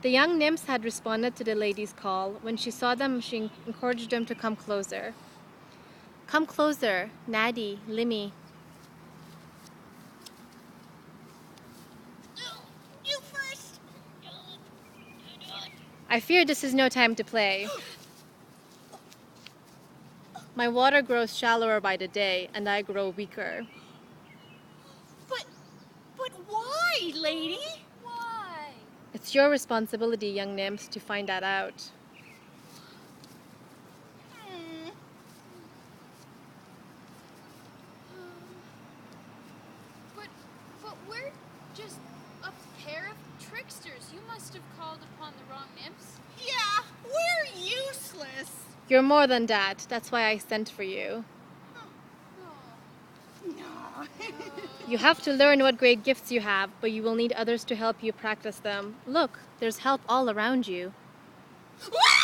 The young nymphs had responded to the lady's call. When she saw them, she encouraged them to come closer. Come closer, Natty, Limmy. You first! I fear this is no time to play. My water grows shallower by the day, and I grow weaker. But why, lady? Why? It's your responsibility, young nymphs, to find that out. But we're just a pair of tricksters. You must have called upon the wrong nymphs. Yeah, we're useless. You're more than that. That's why I sent for you. No. You have to learn what great gifts you have, but you will need others to help you practice them. Look, there's help all around you. Ah!